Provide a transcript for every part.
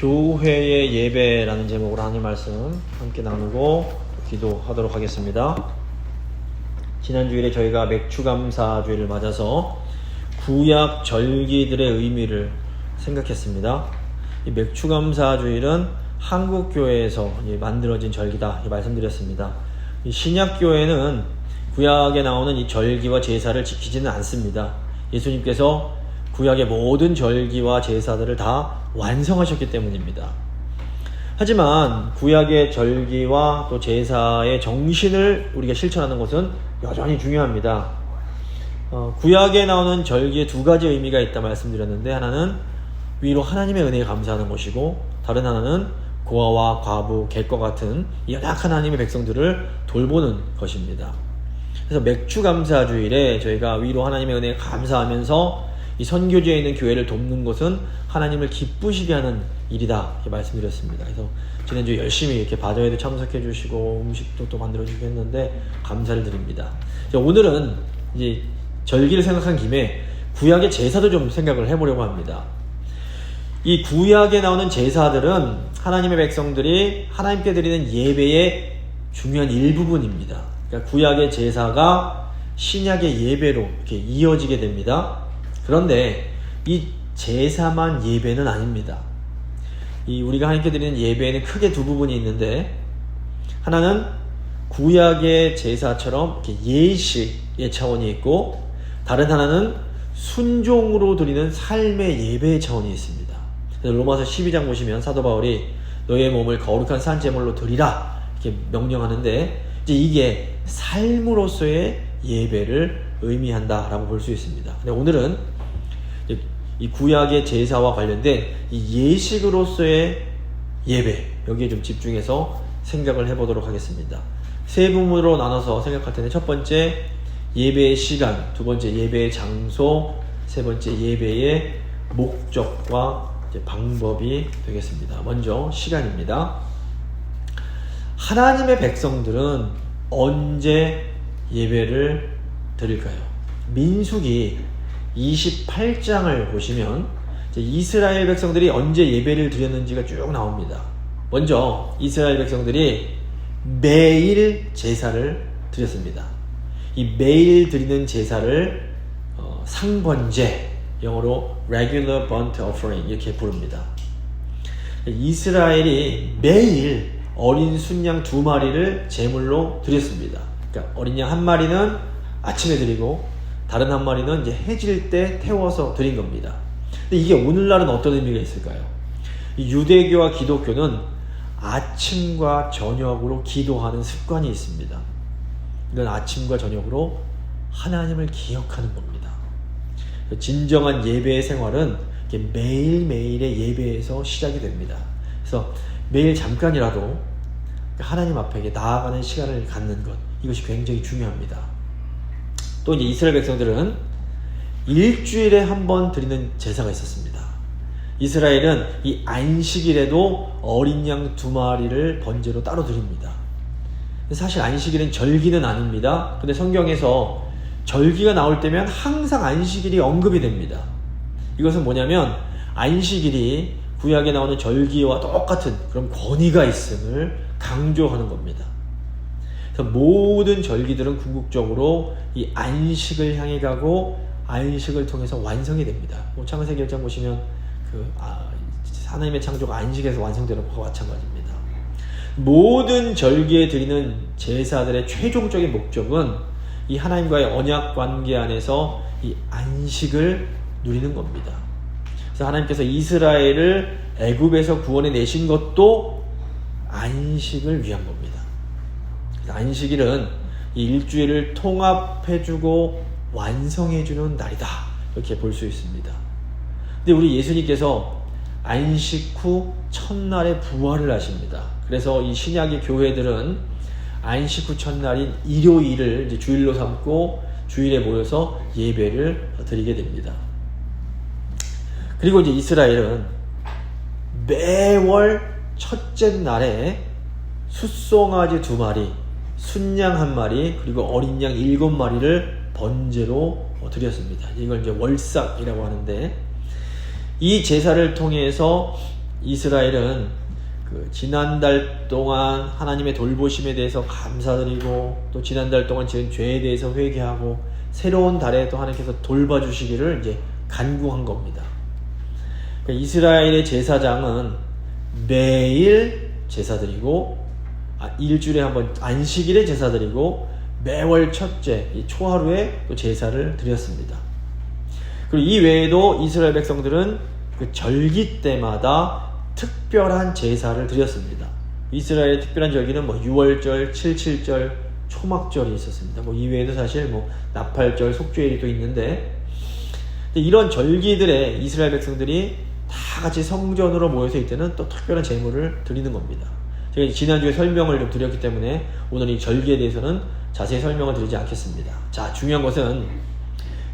교회의 예배라는 제목으로 하나님 말씀 함께 나누고 기도하도록 하겠습니다. 지난 주일에 저희가 맥추감사주일을 맞아서 구약 절기들의 의미를 생각했습니다. 이 맥추감사주일은 한국교회에서 만들어진 절기다 말씀드렸습니다. 이 신약교회는 구약에 나오는 이 절기와 제사를 지키지는 않습니다. 예수님께서 구약의 모든 절기와 제사들을 다 완성하셨기 때문입니다. 하지만 구약의 절기와 또 제사의 정신을 우리가 실천하는 것은 여전히 중요합니다. 구약에 나오는 절기에 두 가지 의미가 있다 말씀드렸는데, 하나는 위로 하나님의 은혜에 감사하는 것이고, 다른 하나는 고아와 과부, 객과 같은 연약한 하나님의 백성들을 돌보는 것입니다. 그래서 맥추감사주일에 저희가 위로 하나님의 은혜에 감사하면서 이 선교지에 있는 교회를 돕는 것은 하나님을 기쁘시게 하는 일이다 이렇게 말씀드렸습니다. 그래서 지난주에 열심히 이렇게 바자회도 참석해 주시고 음식도 또 만들어 주시고 했는데 감사를 드립니다. 오늘은 이제 절기를 생각한 김에 구약의 제사도 좀 생각을 해보려고 합니다. 이 구약에 나오는 제사들은 하나님의 백성들이 하나님께 드리는 예배의 중요한 일부분입니다. 그러니까 구약의 제사가 신약의 예배로 이렇게 이어지게 됩니다. 그런데 이 제사만 예배는 아닙니다. 이 우리가 하나님께 드리는 예배에는 크게 두 부분이 있는데, 하나는 구약의 제사처럼 이렇게 예식의 차원이 있고, 다른 하나는 순종으로 드리는 삶의 예배의 차원이 있습니다. 그래서 로마서 12장 보시면 사도 바울이 너의 몸을 거룩한 산제물로 드리라 이렇게 명령하는데, 이제 이게 삶으로서의 예배를 의미한다라고 볼 수 있습니다. 근데 오늘은 이 구약의 제사와 관련된 이 예식으로서의 예배, 여기에 좀 집중해서 생각을 해보도록 하겠습니다. 세 부분으로 나눠서 생각할 텐데, 첫 번째 예배의 시간, 두 번째 예배의 장소, 세 번째 예배의 목적과 방법이 되겠습니다. 먼저 시간입니다. 하나님의 백성들은 언제 예배를 드릴까요? 민수기 28장을 보시면 이스라엘 백성들이 언제 예배를 드렸는지가 쭉 나옵니다. 먼저 이스라엘 백성들이 매일 제사를 드렸습니다. 이 매일 드리는 제사를 상번제, 영어로 regular burnt offering 이렇게 부릅니다. 이스라엘이 매일 어린 순양 2마리를 제물로 드렸습니다. 그러니까 어린 양 1마리는 아침에 드리고 다른 1마리는 이제 해질 때 태워서 드린 겁니다. 근데 이게 오늘날은 어떤 의미가 있을까요? 이 유대교와 기독교는 아침과 저녁으로 기도하는 습관이 있습니다. 이건 아침과 저녁으로 하나님을 기억하는 겁니다. 진정한 예배의 생활은 매일매일의 예배에서 시작이 됩니다. 그래서 매일 잠깐이라도 하나님 앞에 나아가는 시간을 갖는 것, 이것이 굉장히 중요합니다. 또 이제 이스라엘 백성들은 일주일에 한 번 드리는 제사가 있었습니다. 이스라엘은 이 안식일에도 어린 양 2마리를 번제로 따로 드립니다. 사실 안식일은 절기는 아닙니다. 근데 성경에서 절기가 나올 때면 항상 안식일이 언급이 됩니다. 이것은 뭐냐면 안식일이 구약에 나오는 절기와 똑같은 그런 권위가 있음을 강조하는 겁니다. 그래서 모든 절기들은 궁극적으로 이 안식을 향해 가고 안식을 통해서 완성이 됩니다. 창세기 1장 보시면 하나님의 창조가 안식에서 완성되는 것과 마찬가지입니다. 모든 절기에 드리는 제사들의 최종적인 목적은 이 하나님과의 언약 관계 안에서 이 안식을 누리는 겁니다. 그래서 하나님께서 이스라엘을 애굽에서 구원해 내신 것도 안식을 위한 겁니다. 그래서 안식일은 이 일주일을 통합해주고 완성해주는 날이다, 이렇게 볼 수 있습니다. 근데 우리 예수님께서 안식 후 첫날에 부활을 하십니다. 그래서 이 신약의 교회들은 안식 후 첫날인 일요일을 이제 주일로 삼고 주일에 모여서 예배를 드리게 됩니다. 그리고 이제 이스라엘은 매월 첫째 날에 숫송아지 2마리, 순양 1마리, 그리고 어린 양 7마리를 번제로 드렸습니다. 이걸 이제 월삭이라고 하는데, 이 제사를 통해서 이스라엘은 그 지난달 동안 하나님의 돌보심에 대해서 감사드리고 또 지난달 동안 지은 죄에 대해서 회개하고 새로운 달에 또 하나님께서 돌봐주시기를 이제 간구한 겁니다. 그러니까 이스라엘의 제사장은 매일 제사드리고 일주일에 한 번 안식일에 제사드리고 매월 첫째 이 초하루에 또 제사를 드렸습니다. 그리고 이 외에도 이스라엘 백성들은 그 절기 때마다 특별한 제사를 드렸습니다. 이스라엘의 특별한 절기는 뭐 6월절, 77절, 초막절이 있었습니다. 뭐 이외에도 사실 뭐 나팔절, 속죄일이 또 있는데 이런 절기들에 이스라엘 백성들이 다 같이 성전으로 모여서 이때는 또 특별한 제물을 드리는 겁니다. 제가 지난주에 설명을 좀 드렸기 때문에 오늘 이 절기에 대해서는 자세히 설명을 드리지 않겠습니다. 자, 중요한 것은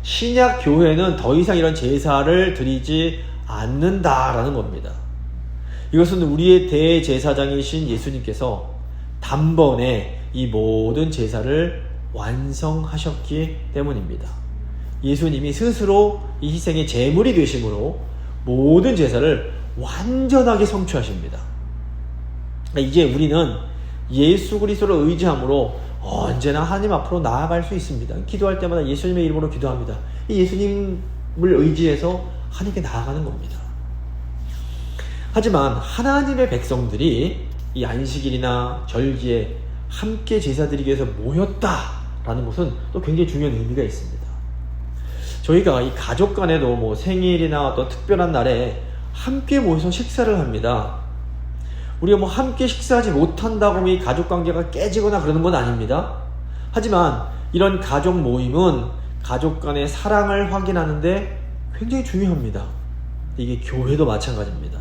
신약 교회는 더 이상 이런 제사를 드리지 않는다라는 겁니다. 이것은 우리의 대제사장이신 예수님께서 단번에 이 모든 제사를 완성하셨기 때문입니다. 예수님이 스스로 이 희생의 제물이 되심으로 모든 제사를 완전하게 성취하십니다. 이제 우리는 예수 그리스도를 의지함으로 언제나 하나님 앞으로 나아갈 수 있습니다. 기도할 때마다 예수님의 이름으로 기도합니다. 이 예수님을 의지해서 하나님께 나아가는 겁니다. 하지만 하나님의 백성들이 이 안식일이나 절기에 함께 제사드리기 위해서 모였다라는 것은 또 굉장히 중요한 의미가 있습니다. 저희가 이 가족 간에도 뭐 생일이나 어떤 특별한 날에 함께 모여서 식사를 합니다. 우리가 뭐 함께 식사하지 못한다고 이 가족 관계가 깨지거나 그러는 건 아닙니다. 하지만 이런 가족 모임은 가족 간의 사랑을 확인하는데 굉장히 중요합니다. 이게 교회도 마찬가지입니다.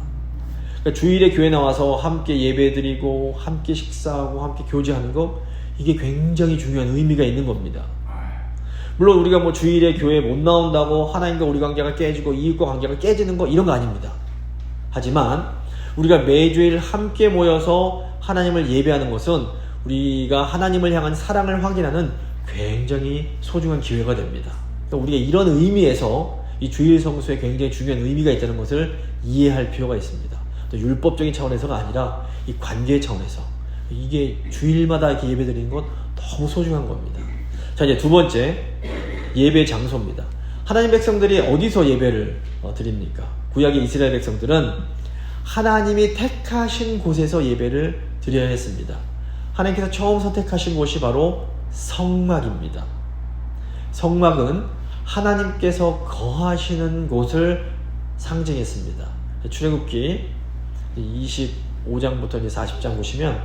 그러니까 주일에 교회 나와서 함께 예배드리고 함께 식사하고 함께 교제하는 거, 이게 굉장히 중요한 의미가 있는 겁니다. 물론 우리가 뭐 주일에 교회에 못 나온다고 하나님과 우리 관계가 깨지고 이웃과 관계가 깨지는 거, 이런 거 아닙니다. 하지만 우리가 매주일 함께 모여서 하나님을 예배하는 것은 우리가 하나님을 향한 사랑을 확인하는 굉장히 소중한 기회가 됩니다. 그러니까 우리가 이런 의미에서 이 주일 성수에 굉장히 중요한 의미가 있다는 것을 이해할 필요가 있습니다. 또 율법적인 차원에서가 아니라 이 관계 차원에서 이게 주일마다 이렇게 예배드리는 건 너무 소중한 겁니다. 자, 이제 두 번째, 예배 장소입니다. 하나님 백성들이 어디서 예배를 드립니까? 구약의 이스라엘 백성들은 하나님이 택하신 곳에서 예배를 드려야 했습니다. 하나님께서 처음 선택하신 곳이 바로 성막입니다. 성막은 하나님께서 거하시는 곳을 상징했습니다. 출애굽기 25장부터 이제 40장 보시면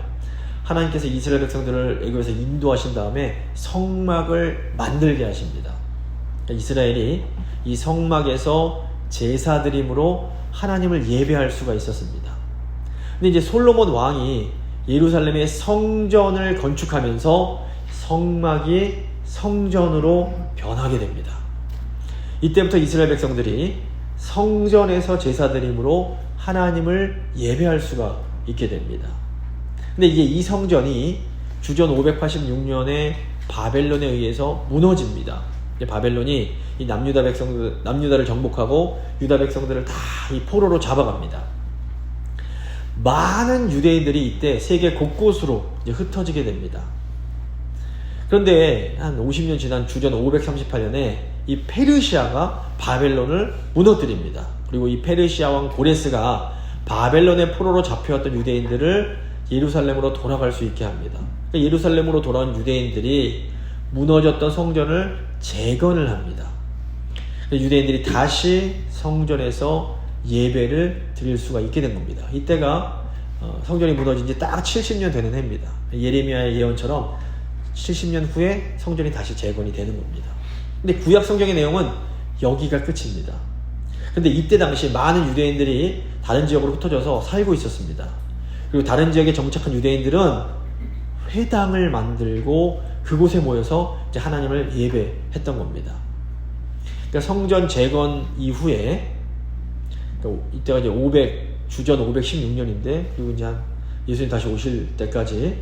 하나님께서 이스라엘 백성들을 애굽에서 인도하신 다음에 성막을 만들게 하십니다. 이스라엘이 이 성막에서 제사드림으로 하나님을 예배할 수가 있었습니다. 근데 이제 솔로몬 왕이 예루살렘의 성전을 건축하면서 성막이 성전으로 변하게 됩니다. 이때부터 이스라엘 백성들이 성전에서 제사드림으로 하나님을 예배할 수가 있게 됩니다. 근데 이제 이 성전이 주전 586년에 바벨론에 의해서 무너집니다. 바벨론이 이 남유다를 정복하고 유다 백성들을 다 이 포로로 잡아갑니다. 많은 유대인들이 이때 세계 곳곳으로 이제 흩어지게 됩니다. 그런데 한 50년 지난 주전 538년에 이 페르시아가 바벨론을 무너뜨립니다. 그리고 이 페르시아 왕 고레스가 바벨론의 포로로 잡혀왔던 유대인들을 예루살렘으로 돌아갈 수 있게 합니다. 예루살렘으로 돌아온 유대인들이 무너졌던 성전을 재건을 합니다. 유대인들이 다시 성전에서 예배를 드릴 수가 있게 된 겁니다. 이때가 성전이 무너진 지 딱 70년 되는 해입니다. 예레미야의 예언처럼 70년 후에 성전이 다시 재건이 되는 겁니다. 근데 구약 성경의 내용은 여기가 끝입니다. 근데 이때 당시 많은 유대인들이 다른 지역으로 흩어져서 살고 있었습니다. 그리고 다른 지역에 정착한 유대인들은 회당을 만들고 그곳에 모여서 이제 하나님을 예배했던 겁니다. 그러니까 성전 재건 이후에, 그러니까 이때가 이제 주전 516년인데, 그리고 이제 예수님 다시 오실 때까지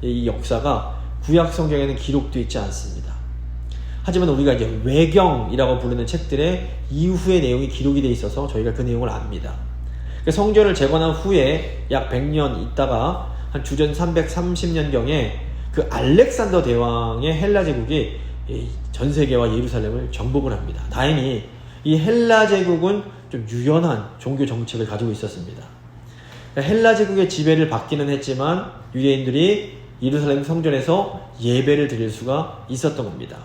이 역사가 구약 성경에는 기록되어 있지 않습니다. 하지만 우리가 이제 외경이라고 부르는 책들에 이후의 내용이 기록이 되어 있어서 저희가 그 내용을 압니다. 성전을 재건한 후에 약 100년 있다가 한 주전 330년경에 그 알렉산더 대왕의 헬라 제국이 전 세계와 예루살렘을 정복을 합니다. 다행히 이 헬라 제국은 좀 유연한 종교 정책을 가지고 있었습니다. 헬라 제국의 지배를 받기는 했지만 유대인들이 예루살렘 성전에서 예배를 드릴 수가 있었던 겁니다.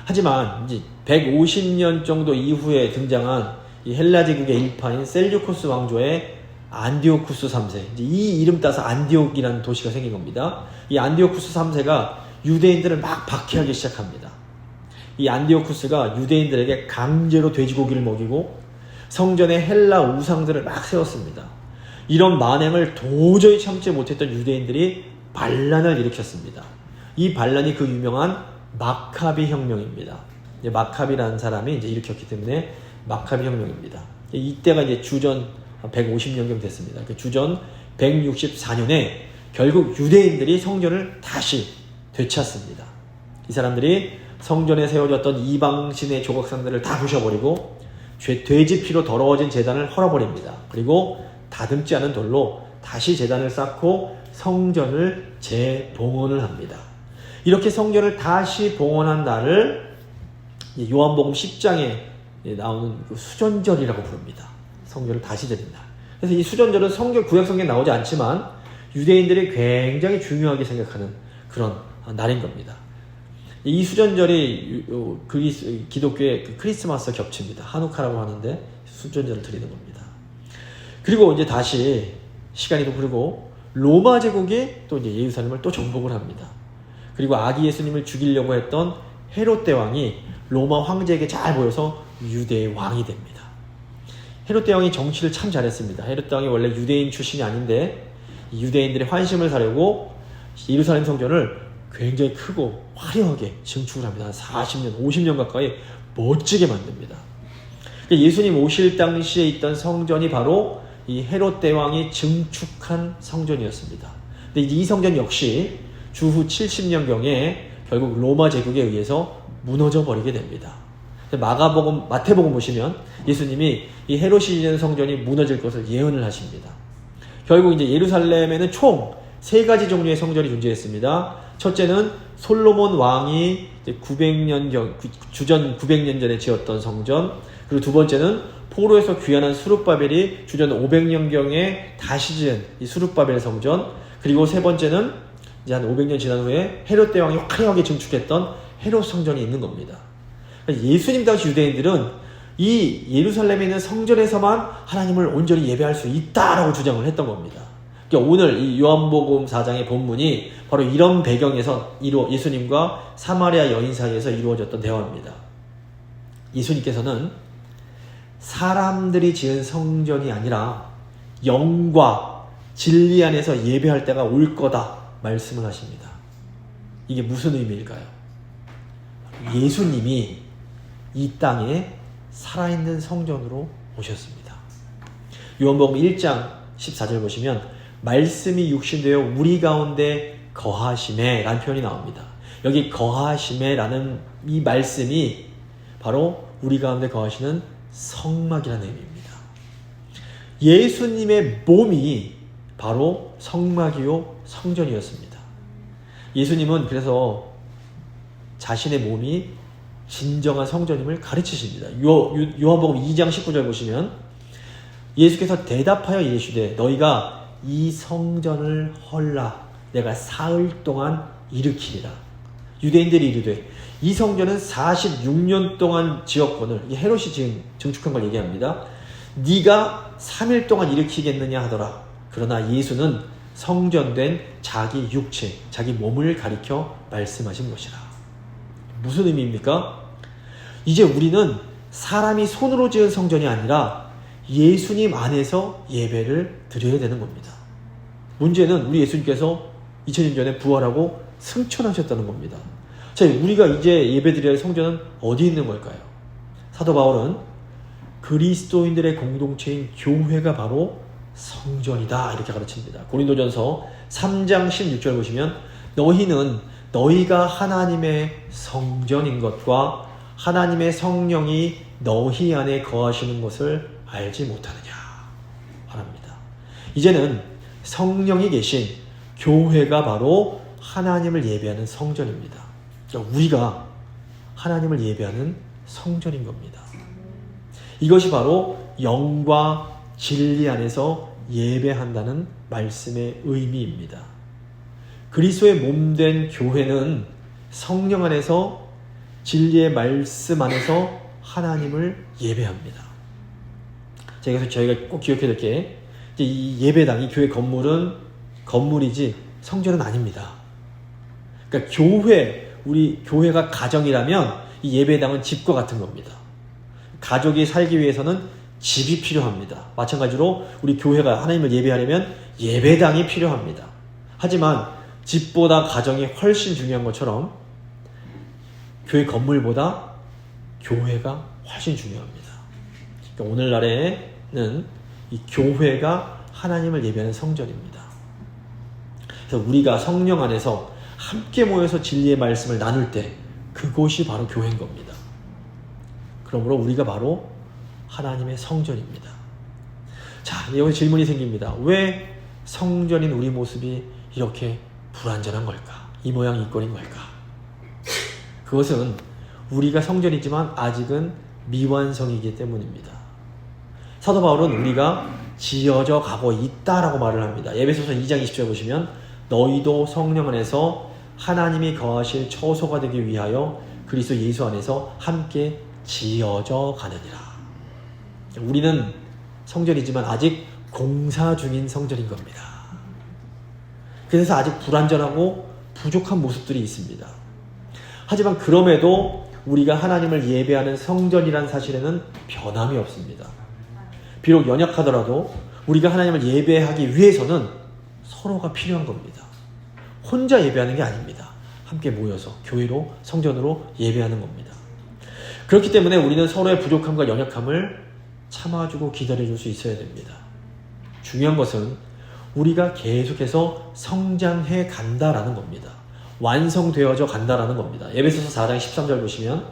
하지만 이제 150년 정도 이후에 등장한 이 헬라 제국의 일파인 셀주쿠스 왕조의 안디오쿠스 3세, 이 이름 따서 안디옥이라는 도시가 생긴 겁니다. 이 안디오쿠스 3세가 유대인들을 막 박해하기 시작합니다. 이 안디오쿠스가 유대인들에게 강제로 돼지고기를 먹이고 성전에 헬라 우상들을 막 세웠습니다. 이런 만행을 도저히 참지 못했던 유대인들이 반란을 일으켰습니다. 이 반란이 그 유명한 마카비 혁명입니다. 마카비라는 사람이 이제 일으켰기 때문에 마카비 혁명입니다. 이때가 이제 주전 150년경 됐습니다. 주전 164년에 결국 유대인들이 성전을 다시 되찾습니다. 이 사람들이 성전에 세워졌던 이방신의 조각상들을 다 부셔버리고 돼지 피로 더러워진 제단을 헐어버립니다. 그리고 다듬지 않은 돌로 다시 제단을 쌓고 성전을 재봉헌을 합니다. 이렇게 성전을 다시 봉헌한 날을 요한복음 10장에 나오는 그 수전절이라고 부릅니다. 성전을 다시 드린 날. 그래서 이 수전절은 구약성경에 나오지 않지만 유대인들이 굉장히 중요하게 생각하는 그런 날인 겁니다. 이 수전절이 기독교의 그 크리스마스와 겹칩니다. 하누카라고 하는데 수전절을 드리는 겁니다. 그리고 이제 다시 시간이 또 흐르고 로마 제국이 또 이제 예루살렘을 또 정복을 합니다. 그리고 아기 예수님을 죽이려고 했던 헤롯 대왕이 로마 황제에게 잘 보여서 유대의 왕이 됩니다. 헤롯 대왕이 정치를 참 잘했습니다. 헤롯 대왕이 원래 유대인 출신이 아닌데 유대인들의 환심을 사려고 예루살렘 성전을 굉장히 크고 화려하게 증축을 합니다. 한 40년, 50년 가까이 멋지게 만듭니다. 예수님 오실 당시에 있던 성전이 바로 이 헤롯 대왕이 증축한 성전이었습니다. 근데 이 성전 역시 주후 70년경에 결국 로마 제국에 의해서 무너져 버리게 됩니다. 마태복음 보시면 예수님이 이 헤롯이 지은 성전이 무너질 것을 예언을 하십니다. 결국 이제 예루살렘에는 총 3가지 종류의 성전이 존재했습니다. 첫째는 솔로몬 왕이 주전 900년 전에 지었던 성전, 그리고 두 번째는 포로에서 귀환한 수룹바벨이 주전 500년경에 다시 지은 이 수룹바벨 성전, 그리고 세 번째는 이제 한 500년 지난 후에 헤롯 대왕이 화려하게 증축했던 헤롯 성전이 있는 겁니다. 예수님 당시 유대인들은 이 예루살렘에 있는 성전에서만 하나님을 온전히 예배할 수 있다라고 주장을 했던 겁니다. 그러니까 오늘 이 요한복음 4장의 본문이 바로 이런 배경에서 예수님과 사마리아 여인 사이에서 이루어졌던 대화입니다. 예수님께서는 사람들이 지은 성전이 아니라 영과 진리 안에서 예배할 때가 올 거다 말씀을 하십니다. 이게 무슨 의미일까요? 예수님이 이 땅에 살아있는 성전으로 오셨습니다. 요한복음 1장 14절 보시면 말씀이 육신되어 우리 가운데 거하심에 라는 표현이 나옵니다. 여기 거하심에 라는 이 말씀이 바로 우리 가운데 거하시는 성막이라는 의미입니다. 예수님의 몸이 바로 성막이요 성전이었습니다. 예수님은 그래서 자신의 몸이 진정한 성전임을 가르치십니다. 요한복음 2장 19절 보시면 예수께서 대답하여 이르시되 너희가 이 성전을 헐라 내가 사흘 동안 일으키리라. 유대인들이 이르되 이 성전은 46년 동안 지었거늘, 이 헤롯이 증축한 걸 얘기합니다. 네가 3일 동안 일으키겠느냐 하더라. 그러나 예수는 성전된 자기 육체, 자기 몸을 가리켜 말씀하신 것이라. 무슨 의미입니까? 이제 우리는 사람이 손으로 지은 성전이 아니라 예수님 안에서 예배를 드려야 되는 겁니다. 문제는 우리 예수님께서 2000년 전에 부활하고 승천하셨다는 겁니다. 자, 우리가 이제 예배 드려야 할 성전은 어디 있는 걸까요? 사도 바울은 그리스도인들의 공동체인 교회가 바로 성전이다 이렇게 가르칩니다. 고린도전서 3장 16절 보시면 너희는 너희가 하나님의 성전인 것과 하나님의 성령이 너희 안에 거하시는 것을 알지 못하느냐. 이제는 성령이 계신 교회가 바로 하나님을 예배하는 성전입니다. 그러니까 우리가 하나님을 예배하는 성전인 겁니다. 이것이 바로 영과 진리 안에서 예배한다는 말씀의 의미입니다. 그리스도의 몸된 교회는 성령 안에서 진리의 말씀 안에서 하나님을 예배합니다. 자, 여기서 저희가 꼭 기억해야 될 게, 이 예배당, 이 교회 건물은 건물이지 성전은 아닙니다. 그러니까 우리 교회가 가정이라면 이 예배당은 집과 같은 겁니다. 가족이 살기 위해서는 집이 필요합니다. 마찬가지로 우리 교회가 하나님을 예배하려면 예배당이 필요합니다. 하지만 집보다 가정이 훨씬 중요한 것처럼 교회 건물보다 교회가 훨씬 중요합니다. 그러니까 오늘날에는 이 교회가 하나님을 예배하는 성전입니다. 그래서 우리가 성령 안에서 함께 모여서 진리의 말씀을 나눌 때 그곳이 바로 교회인 겁니다. 그러므로 우리가 바로 하나님의 성전입니다. 자, 여기 질문이 생깁니다. 왜 성전인 우리 모습이 이렇게 불완전한 걸까? 이 모양 이 꼴인 걸까? 그것은 우리가 성전이지만 아직은 미완성이기 때문입니다. 사도 바울은 우리가 지어져 가고 있다라고 말을 합니다. 에베소서 2장 20절에 보시면 너희도 성령 안에서 하나님이 거하실 처소가 되기 위하여 그리스도 예수 안에서 함께 지어져 가느니라. 우리는 성전이지만 아직 공사 중인 성전인 겁니다. 그래서 아직 불완전하고 부족한 모습들이 있습니다. 하지만 그럼에도 우리가 하나님을 예배하는 성전이라는 사실에는 변함이 없습니다. 비록 연약하더라도 우리가 하나님을 예배하기 위해서는 서로가 필요한 겁니다. 혼자 예배하는 게 아닙니다. 함께 모여서 교회로 성전으로 예배하는 겁니다. 그렇기 때문에 우리는 서로의 부족함과 연약함을 참아주고 기다려줄 수 있어야 됩니다. 중요한 것은 우리가 계속해서 성장해 간다라는 겁니다. 완성되어져 간다라는 겁니다. 에베소서 4장 13절 보시면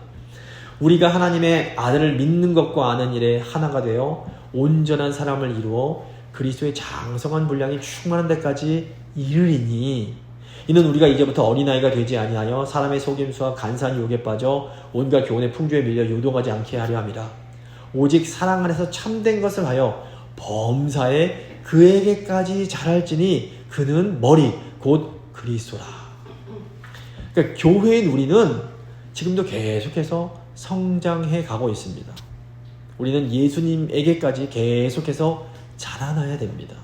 우리가 하나님의 아들을 믿는 것과 아는 일에 하나가 되어 온전한 사람을 이루어 그리스도의 장성한 분량이 충만한 데까지 이르리니 이는 우리가 이제부터 어린아이가 되지 아니하여 사람의 속임수와 간사한 유혹에 빠져 온갖 교훈의 풍조에 밀려 요동하지 않게 하려 함이라. 오직 사랑 안에서 참된 것을 하여 범사에 그에게까지 자랄지니 그는 머리 곧 그리스도라. 그러니까 교회인 우리는 지금도 계속해서 성장해 가고 있습니다. 우리는 예수님에게까지 계속해서 자라나야 됩니다.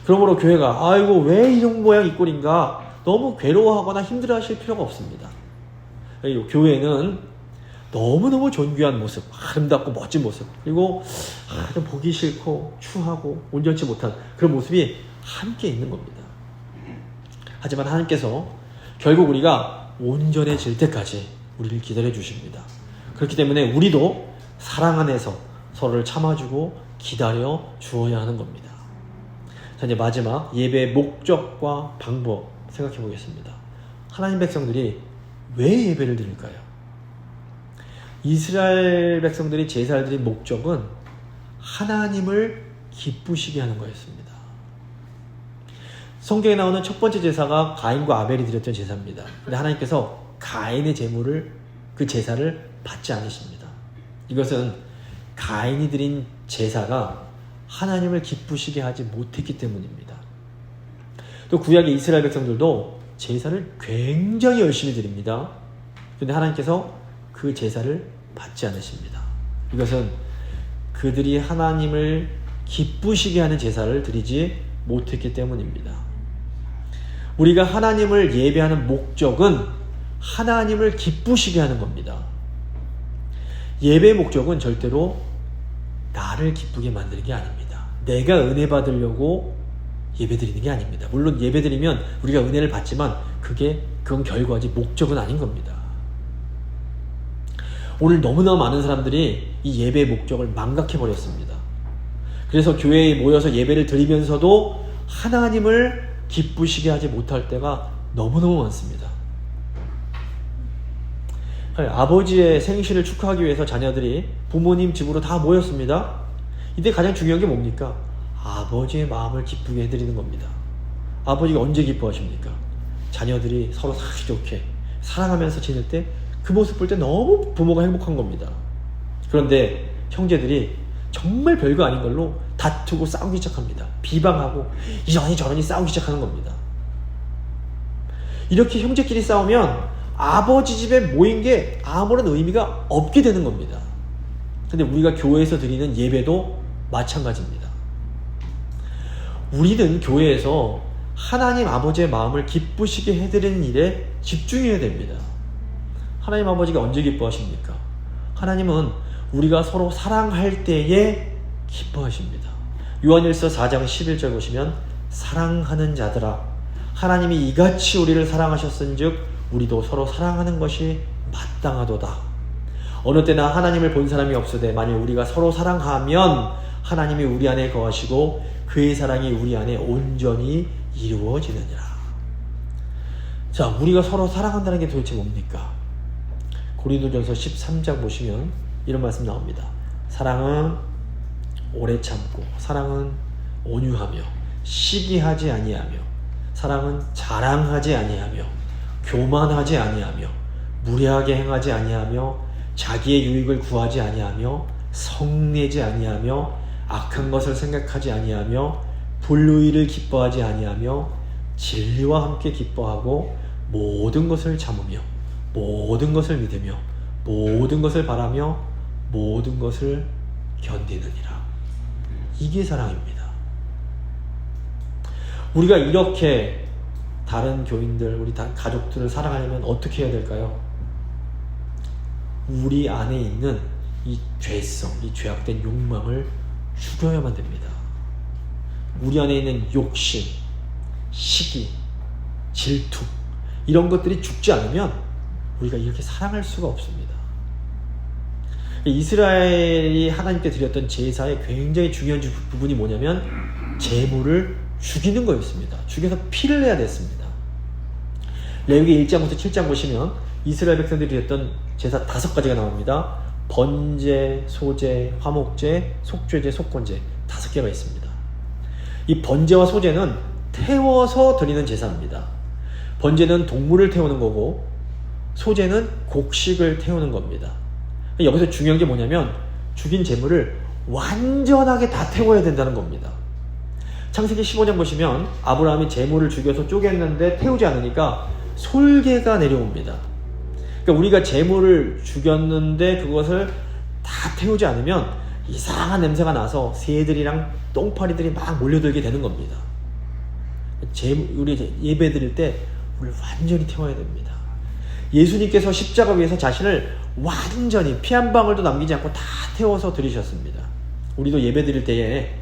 그러므로 교회가 아이고 왜 이런 모양 이 꼴인가 너무 괴로워하거나 힘들어하실 필요가 없습니다. 교회는 너무너무 존귀한 모습, 아름답고 멋진 모습, 그리고 좀 보기 싫고 추하고 온전치 못한 그런 모습이 함께 있는 겁니다. 하지만 하나님께서 결국 우리가 온전해질 때까지 우리를 기다려 주십니다. 그렇기 때문에 우리도 사랑 안에서 서로를 참아주고 기다려 주어야 하는 겁니다. 자, 이제 마지막 예배의 목적과 방법 생각해 보겠습니다. 하나님 백성들이 왜 예배를 드릴까요? 이스라엘 백성들이 제사를 드린 목적은 하나님을 기쁘시게 하는 거였습니다. 성경에 나오는 첫 번째 제사가 가인과 아벨이 드렸던 제사입니다. 근데 하나님께서 가인의 그 제사를 받지 않으십니다. 이것은 가인이 드린 제사가 하나님을 기쁘시게 하지 못했기 때문입니다. 또 구약의 이스라엘 백성들도 제사를 굉장히 열심히 드립니다. 그런데 하나님께서 그 제사를 받지 않으십니다. 이것은 그들이 하나님을 기쁘시게 하는 제사를 드리지 못했기 때문입니다. 우리가 하나님을 예배하는 목적은 하나님을 기쁘시게 하는 겁니다. 예배의 목적은 절대로 나를 기쁘게 만드는 게 아닙니다. 내가 은혜 받으려고 예배드리는 게 아닙니다. 물론 예배드리면 우리가 은혜를 받지만 그건 결과지 목적은 아닌 겁니다. 오늘 너무나 많은 사람들이 이 예배의 목적을 망각해버렸습니다. 그래서 교회에 모여서 예배를 드리면서도 하나님을 기쁘시게 하지 못할 때가 너무너무 많습니다. 아버지의 생신을 축하하기 위해서 자녀들이 부모님 집으로 다 모였습니다. 이때 가장 중요한 게 뭡니까? 아버지의 마음을 기쁘게 해드리는 겁니다. 아버지가 언제 기뻐하십니까? 자녀들이 서로 사이좋게 사랑하면서 지낼 때 그 모습 볼 때 너무 부모가 행복한 겁니다. 그런데 형제들이 정말 별거 아닌 걸로 다투고 싸우기 시작합니다. 비방하고 이러니 저러니 싸우기 시작하는 겁니다. 이렇게 형제끼리 싸우면 아버지 집에 모인 게 아무런 의미가 없게 되는 겁니다. 근데 우리가 교회에서 드리는 예배도 마찬가지입니다. 우리는 교회에서 하나님 아버지의 마음을 기쁘시게 해드리는 일에 집중해야 됩니다. 하나님 아버지가 언제 기뻐하십니까? 하나님은 우리가 서로 사랑할 때에 기뻐하십니다. 요한일서 4장 11절 보시면 사랑하는 자들아 하나님이 이같이 우리를 사랑하셨은즉 우리도 서로 사랑하는 것이 마땅하도다. 어느 때나 하나님을 본 사람이 없으되 만일 우리가 서로 사랑하면 하나님이 우리 안에 거하시고 그의 사랑이 우리 안에 온전히 이루어지느니라. 자, 우리가 서로 사랑한다는 게 도대체 뭡니까? 고린도전서 13장 보시면 이런 말씀 나옵니다. 사랑은 오래 참고 사랑은 온유하며 시기하지 아니하며 사랑은 자랑하지 아니하며 교만하지 아니하며 무례하게 행하지 아니하며 자기의 유익을 구하지 아니하며 성내지 아니하며 악한 것을 생각하지 아니하며 불의를 기뻐하지 아니하며 진리와 함께 기뻐하고 모든 것을 참으며 모든 것을 믿으며 모든 것을 바라며 모든 것을 견디느니라. 이게 사랑입니다. 우리가 이렇게 다른 교인들, 우리 가족들을 사랑하려면 어떻게 해야 될까요? 우리 안에 있는 이 죄성, 이 죄악된 욕망을 죽여야만 됩니다. 우리 안에 있는 욕심, 시기, 질투 이런 것들이 죽지 않으면 우리가 이렇게 사랑할 수가 없습니다. 이스라엘이 하나님께 드렸던 제사의 굉장히 중요한 부분이 뭐냐면 제물을 죽이는 거였습니다. 죽여서 피를 내야 됐습니다. 레위기 1장부터 7장 보시면 이스라엘 백성들이 드렸던 제사 5가지가 나옵니다. 번제, 소제, 화목제, 속죄제, 속건제 5개가 있습니다. 이 번제와 소제는 태워서 드리는 제사입니다. 번제는 동물을 태우는 거고 소제는 곡식을 태우는 겁니다. 여기서 중요한 게 뭐냐면 죽인 제물을 완전하게 다 태워야 된다는 겁니다. 창세기 15장 보시면 아브라함이 제물을 죽여서 쪼갰는데 태우지 않으니까 솔개가 내려옵니다. 그러니까 우리가 제물을 죽였는데 그것을 다 태우지 않으면 이상한 냄새가 나서 새들이랑 똥파리들이 막 몰려들게 되는 겁니다. 우리 예배 드릴 때 우리 완전히 태워야 됩니다. 예수님께서 십자가 위에서 자신을 완전히 피 한 방울도 남기지 않고 다 태워서 드리셨습니다. 우리도 예배 드릴 때에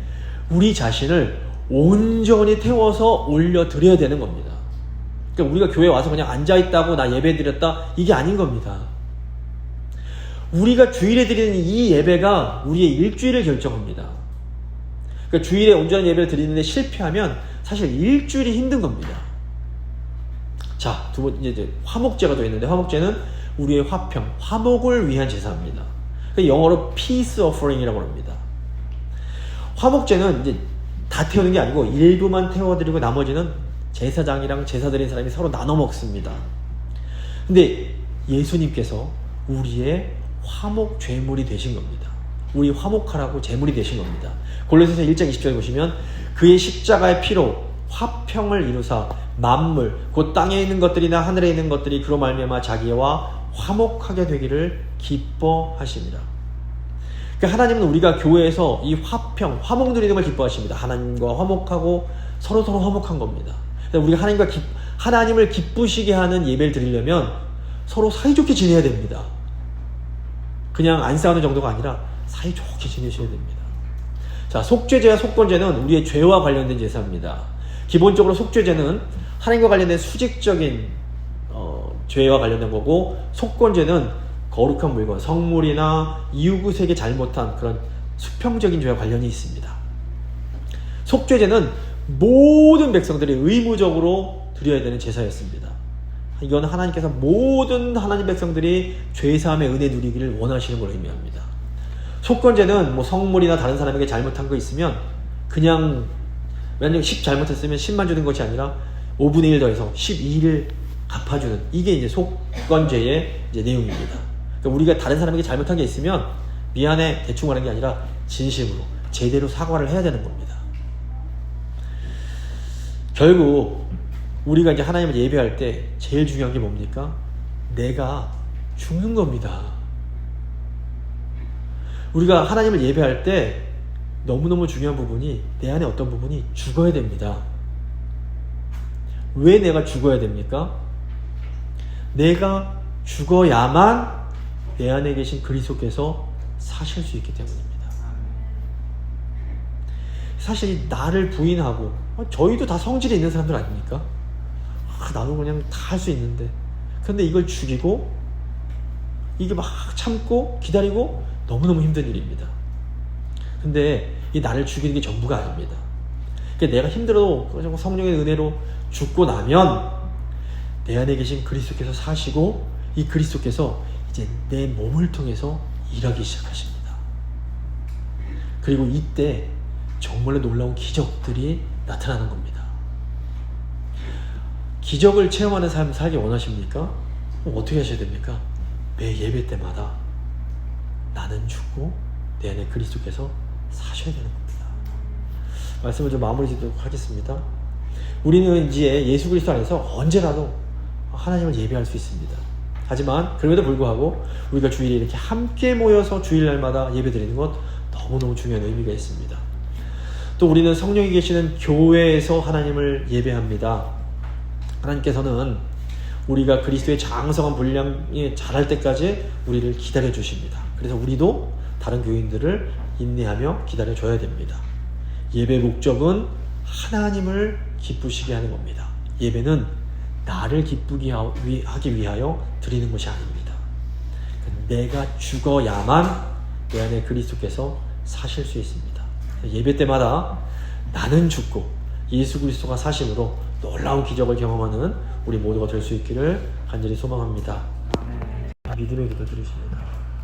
우리 자신을 온전히 태워서 올려 드려야 되는 겁니다. 그러니까 우리가 교회에 와서 그냥 앉아있다고 나 예배 드렸다 이게 아닌 겁니다. 우리가 주일에 드리는 이 예배가 우리의 일주일을 결정합니다. 그러니까 주일에 온전한 예배를 드리는데 실패하면 사실 일주일이 힘든 겁니다. 자, 두 번째 이제 화목제가 또 있는데 화목제는 우리의 화평, 화목을 위한 제사입니다. 그러니까 영어로 peace offering이라고 합니다. 화목제는 이제 다 태우는 게 아니고 일부만 태워드리고 나머지는 제사장이랑 제사 드린 사람이 서로 나눠 먹습니다. 근데 예수님께서 우리의 화목 제물이 되신 겁니다. 우리 화목하라고 제물이 되신 겁니다. 골로새서 1장 20절 보시면 그의 십자가의 피로 화평을 이루사 만물 곧 땅에 있는 것들이나 하늘에 있는 것들이 그로 말미암아 자기와 화목하게 되기를 기뻐하십니다. 그러니까 하나님은 우리가 교회에서 이 화평, 화목 누리는 걸 기뻐하십니다. 하나님과 화목하고 서로 화목한 겁니다. 우리가 하나님을 기쁘시게 하는 예배를 드리려면 서로 사이좋게 지내야 됩니다. 그냥 안 싸우는 정도가 아니라 사이좋게 지내셔야 됩니다. 자, 속죄제와 속건제는 우리의 죄와 관련된 제사입니다. 기본적으로 속죄제는 하나님과 관련된 수직적인 죄와 관련된 거고 속건제는 거룩한 물건, 성물이나 이웃에게 잘못한 그런 수평적인 죄와 관련이 있습니다. 속죄제는 모든 백성들이 의무적으로 드려야 되는 제사였습니다. 이건 하나님께서 모든 하나님 백성들이 죄사함의 은혜 누리기를 원하시는 걸 의미합니다. 속건제는 뭐 성물이나 다른 사람에게 잘못한 거 있으면 그냥 만약 10 잘못했으면 10만 주는 것이 아니라 5분의 1 더해서 12를 갚아주는, 이게 이제 속건죄의 이제 내용입니다. 그러니까 우리가 다른 사람에게 잘못한 게 있으면 미안해 대충 하는 게 아니라 진심으로 제대로 사과를 해야 되는 겁니다. 결국 우리가 이제 하나님을 예배할 때 제일 중요한 게 뭡니까? 내가 죽는 겁니다. 우리가 하나님을 예배할 때 너무너무 중요한 부분이 내 안에 어떤 부분이 죽어야 됩니다. 왜 내가 죽어야 됩니까? 내가 죽어야만 내 안에 계신 그리스도께서 사실 수 있기 때문입니다. 사실 나를 부인하고, 저희도 다 성질이 있는 사람들 아닙니까? 나도 그냥 다 할 수 있는데, 근데 이걸 죽이고 이게 막 참고 기다리고 너무너무 힘든 일입니다. 근데 이 나를 죽이는 게 전부가 아닙니다. 그러니까 내가 힘들어도 성령의 은혜로 죽고 나면 내 안에 계신 그리스도께서 사시고 이 그리스도께서 이제 내 몸을 통해서 일하기 시작하십니다. 그리고 이때 정말로 놀라운 기적들이 나타나는 겁니다. 기적을 체험하는 삶을 살기 원하십니까? 어떻게 하셔야 됩니까? 매 예배 때마다 나는 죽고 내 안에 그리스도께서 사셔야 되는 겁니다. 말씀을 좀 마무리 짓도록 하겠습니다. 우리는 이제 예수 그리스도 안에서 언제라도 하나님을 예배할 수 있습니다. 하지만 그럼에도 불구하고 우리가 주일에 이렇게 함께 모여서 주일날마다 예배드리는 것 너무너무 중요한 의미가 있습니다. 또 우리는 성령이 계시는 교회에서 하나님을 예배합니다. 하나님께서는 우리가 그리스도의 장성한 분량에 자랄 때까지 우리를 기다려 주십니다. 그래서 우리도 다른 교인들을 인내하며 기다려 줘야 됩니다. 예배 목적은 하나님을 기쁘시게 하는 겁니다. 예배는 나를 기쁘게 하기 위하여 드리는 것이 아닙니다. 내가 죽어야만 내 안에 그리스도께서 사실 수 있습니다. 예배 때마다 나는 죽고 예수 그리스도가 사심으로 놀라운 기적을 경험하는 우리 모두가 될 수 있기를 간절히 소망합니다. 믿음의 기도 드리십니다.